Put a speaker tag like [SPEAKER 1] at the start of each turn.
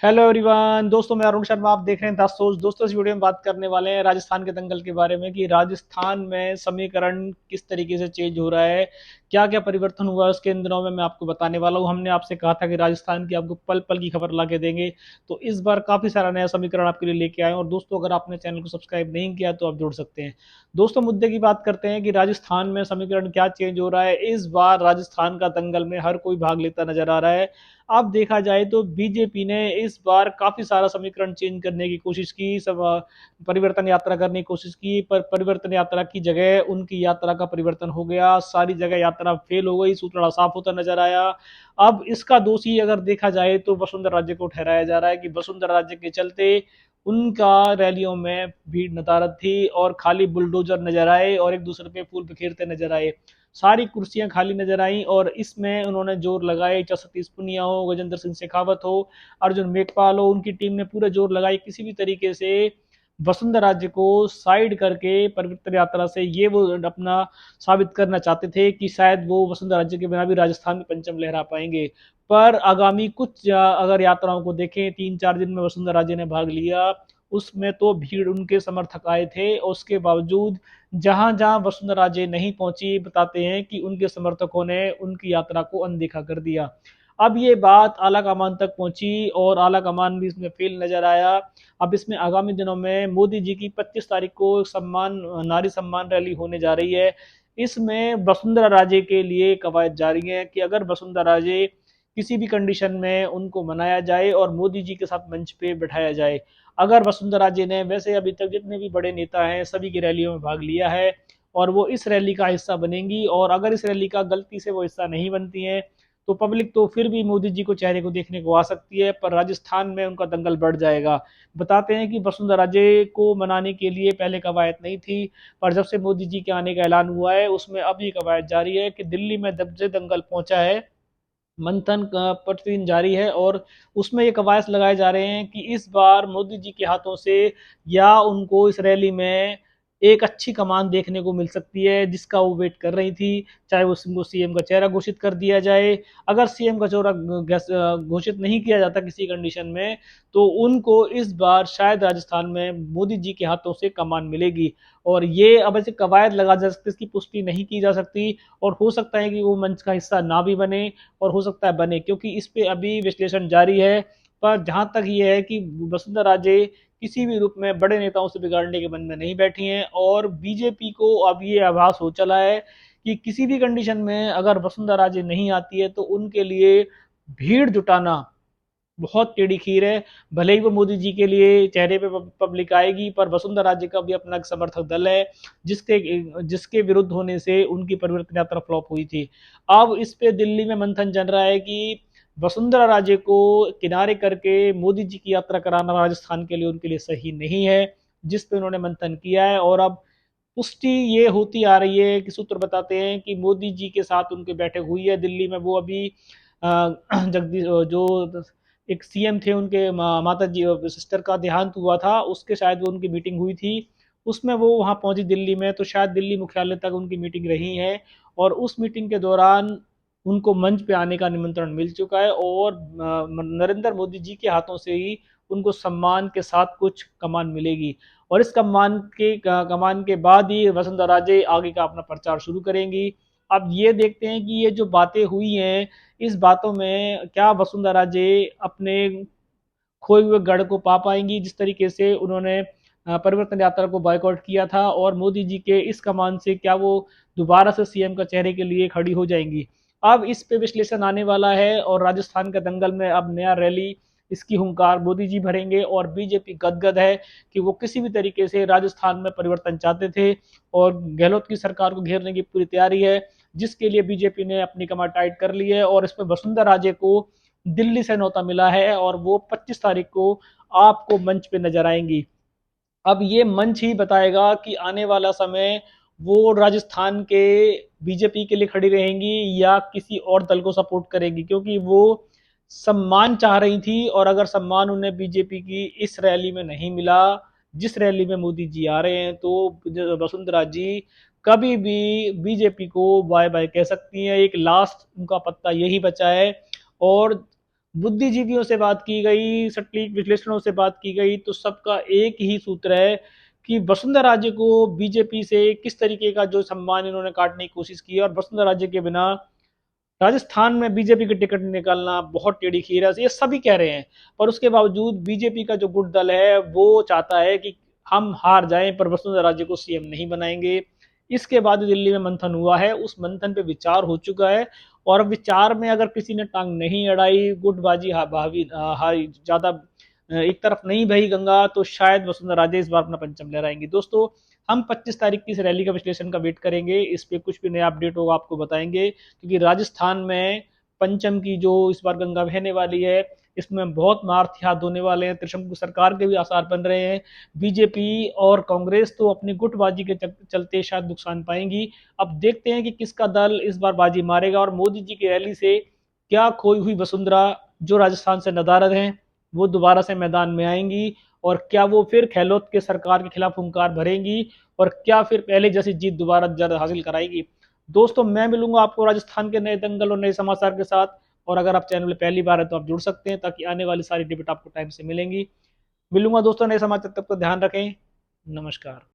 [SPEAKER 1] Hello everyone, दोस्तों मैं अरुण शर्मा। आप देख रहे हैं द सोर्स। दोस्तों इस वीडियो में बात करने वाले हैं राजस्थान के दंगल के बारे में कि राजस्थान में समीकरण किस तरीके से चेंज हो रहा है, क्या क्या परिवर्तन हुआ है उसके इन दिनों में मैं आपको बताने वाला हूं। हमने आपसे कहा था कि राजस्थान की आपको पल पल की खबर ला के देंगे, तो इस बार काफी सारा नया समीकरण आपके लिए लेके आए हैं। और दोस्तों अगर आपने चैनल को सब्सक्राइब नहीं किया तो आप जुड़ सकते हैं। दोस्तों मुद्दे की बात करते हैं कि राजस्थान में समीकरण क्या चेंज हो रहा है। इस बार राजस्थान का दंगल में हर कोई भाग लेता नजर आ रहा है। अब देखा जाए तो बीजेपी ने इस बार काफी सारा समीकरण चेंज करने की कोशिश की, सब परिवर्तन यात्रा करने की कोशिश की, पर परिवर्तन यात्रा की जगह उनकी यात्रा का परिवर्तन हो गया। सारी जगह यात्रा फेल हो गई, सूत्रा साफ होता नजर आया। अब इसका दोषी अगर देखा जाए तो वसुंधरा राज्य को ठहराया जा रहा है कि वसुंधरा राज्य के चलते उनका रैलियों में भीड़ नदारद थी और खाली बुलडोजर नजर आए और एक दूसरे पे फूल बिखेरते नजर आए। सारी कुर्सियां खाली नजर आई और इसमें उन्होंने जोर लगाए, चाहे सतीश पुनिया हो, गजेंद्र सिंह शेखावत हो, अर्जुन मेघवाल हो, उनकी टीम ने पूरे जोर लगाई किसी भी तरीके से वसुंधरा राज्य को साइड करके परिवर्तन यात्रा से ये वो अपना साबित करना चाहते थे कि शायद वो वसुंधरा राज्य के बिना भी राजस्थान में परचम लहरा पाएंगे। पर आगामी कुछ अगर यात्राओं को देखें, 3-4 दिन में वसुंधरा राज्य ने भाग लिया, उसमें तो भीड़ उनके समर्थक आए थे और उसके बावजूद जहां जहां वसुंधरा राजे नहीं पहुंची, बताते हैं कि उनके समर्थकों ने उनकी यात्रा को अनदेखा कर दिया। अब ये बात आला कमान तक पहुंची और आला कमान भी इसमें फेल नजर आया। अब इसमें आगामी दिनों में मोदी जी की 25 तारीख को सम्मान नारी सम्मान रैली होने जा रही है। इसमें वसुंधरा राजे के लिए कवायद जारी है कि अगर वसुंधरा राजे किसी भी कंडीशन में उनको मनाया जाए और मोदी जी के साथ मंच पे बैठाया जाए। अगर वसुंधरा जी ने वैसे अभी तक जितने भी बड़े नेता हैं सभी की रैलियों में भाग लिया है और वो इस रैली का हिस्सा बनेंगी, और अगर इस रैली का गलती से वो हिस्सा नहीं बनती हैं तो पब्लिक तो फिर भी मोदी जी को चेहरे को देखने को आ सकती है, पर राजस्थान में उनका दंगल बढ़ जाएगा। बताते हैं कि वसुंधरा राजे को मनाने के लिए पहले कवायद नहीं थी, पर जब से मोदी जी के आने का ऐलान हुआ है उसमें अब ये कवायद जारी है कि दिल्ली में जब से दंगल पहुंचा है, मंथन का प्रतिदिन जारी है और उसमें ये कवायद लगाए जा रहे हैं कि इस बार मोदी जी के हाथों से या उनको इस रैली में एक अच्छी कमान देखने को मिल सकती है जिसका वो वेट कर रही थी। चाहे उसको सीएम का चेहरा घोषित कर दिया जाए, अगर सीएम का चेहरा घोषित नहीं किया जाता किसी कंडीशन में तो उनको इस बार शायद राजस्थान में मोदी जी के हाथों से कमान मिलेगी। और ये अब ऐसे कवायद लगा जा सकती, इसकी पुष्टि नहीं की जा सकती और हो सकता है कि वो मंच का हिस्सा ना भी बने और हो सकता है बने, क्योंकि इस पे अभी विश्लेषण जारी है। पर जहां तक ये है कि वसुंधरा राजे किसी भी रूप में बड़े नेताओं से बिगाड़ने के मन में नहीं बैठी हैं और बीजेपी को अब ये आभास हो चला है कि किसी भी कंडीशन में अगर वसुंधरा राजे नहीं आती है तो उनके लिए भीड़ जुटाना बहुत टेढ़ी खीर है। भले ही वो मोदी जी के लिए चेहरे पे पब्लिक आएगी, पर वसुंधरा राजे का भी अपना एक समर्थक दल है जिसके जिसके विरुद्ध होने से उनकी परिवर्तन यात्रा फ्लॉप हुई थी। अब इस पे दिल्ली में मंथन चल रहा है कि वसुंधरा राजे को किनारे करके मोदी जी की यात्रा कराना राजस्थान के लिए उनके लिए सही नहीं है, जिस पे उन्होंने मंथन किया है। और अब पुष्टि ये होती आ रही है कि सूत्र बताते हैं कि मोदी जी के साथ उनकी बैठक हुई है दिल्ली में। वो अभी जगदीश जो एक सीएम थे उनके माता जी सिस्टर का देहांत हुआ था, उसके शायद वो उनकी मीटिंग हुई थी, उसमें वो वहाँ पहुंची दिल्ली में, तो शायद दिल्ली मुख्यालय तक उनकी मीटिंग रही है और उस मीटिंग के दौरान उनको मंच पे आने का निमंत्रण मिल चुका है और नरेंद्र मोदी जी के हाथों से ही उनको सम्मान के साथ कुछ कमान मिलेगी। और इस कमान के बाद ही वसुंधरा राजे आगे का अपना प्रचार शुरू करेंगी। अब ये देखते हैं कि ये जो बातें हुई हैं, इस बातों में क्या वसुंधरा राजे अपने खोए हुए गढ़ को पा पाएंगी, जिस तरीके से उन्होंने परिवर्तन यात्रा को बायकॉट किया था, और मोदी जी के इस कमान से क्या वो दोबारा से सीएम का चेहरे के लिए खड़ी हो जाएंगी। अब इस पे विश्लेषण आने वाला है और राजस्थान के दंगल में अब नया रैली इसकी हुंकार मोदी जी भरेंगे और बीजेपी गदगद है कि वो किसी भी तरीके से राजस्थान में परिवर्तन चाहते थे और गहलोत की सरकार को घेरने की पूरी तैयारी है, जिसके लिए बीजेपी ने अपनी कमर टाइट कर ली है और इसमें वसुंधरा राजे को दिल्ली से न्योता मिला है और वो 25 तारीख को आपको मंच पे नजर आएंगी। अब ये मंच ही बताएगा कि आने वाला समय वो राजस्थान के बीजेपी के लिए खड़ी रहेंगी या किसी और दल को सपोर्ट करेंगी, क्योंकि वो सम्मान चाह रही थी और अगर सम्मान उन्हें बीजेपी की इस रैली में नहीं मिला जिस रैली में मोदी जी आ रहे हैं, तो वसुंधरा जी कभी भी बीजेपी को बाय बाय कह सकती हैं। एक लास्ट उनका पत्ता यही बचा है और बुद्धिजीवियों से बात की गई, सटीक विश्लेषणों से बात की गई, तो सबका एक ही सूत्र है कि वसुंधरा राजे को बीजेपी से किस तरीके का जो सम्मान इन्होंने काटने की कोशिश की है, और वसुंधरा राजे के बिना राजस्थान में बीजेपी की टिकट निकालना बहुत टेढ़ी खीर है, ये सभी कह रहे हैं। पर उसके बावजूद बीजेपी का जो गुट दल है वो चाहता है कि हम हार जाएं पर वसुंधरा राजे को सीएम नहीं बनाएंगे। इसके बाद दिल्ली में मंथन हुआ है, उस मंथन पे विचार हो चुका है, और विचार में अगर किसी ने टांग नहीं अड़ाई, गुटबाजी भावी हारी ज्यादा एक तरफ नहीं बही गंगा, तो शायद वसुंधरा राजे इस बार अपना पंचम लहराएंगी। दोस्तों, हम 25 तारीख की इस रैली का विश्लेषण का वेट करेंगे, इस पे कुछ भी नया अपडेट होगा आपको बताएंगे, क्योंकि राजस्थान में पंचम की जो इस बार गंगा बहने वाली है, इसमें बहुत मार्थ हाथ होने वाले हैं, त्रिशंकु सरकार के भी आसार बन रहे हैं। बीजेपी और कांग्रेस तो अपनी गुटबाजी के चलते शायद नुकसान पाएंगी। अब देखते हैं कि किसका दल इस बार बाजी मारेगा, और मोदी जी की रैली से क्या खोई हुई वसुंधरा जो राजस्थान से नदारद हैं वो दोबारा से मैदान में आएंगी, और क्या वो फिर गहलोत के सरकार के खिलाफ हुंकार भरेंगी, और क्या फिर पहले जैसी जीत दोबारा जल्द हासिल कराएगी। दोस्तों, मैं मिलूंगा आपको राजस्थान के नए दंगल और नए समाचार के साथ, और अगर आप चैनल में पहली बार है तो आप जुड़ सकते हैं, ताकि आने वाली सारी डिबेट आपको टाइम से मिलेंगी। मिलूंगा दोस्तों नए समाचार, तब तक ध्यान रखें। नमस्कार।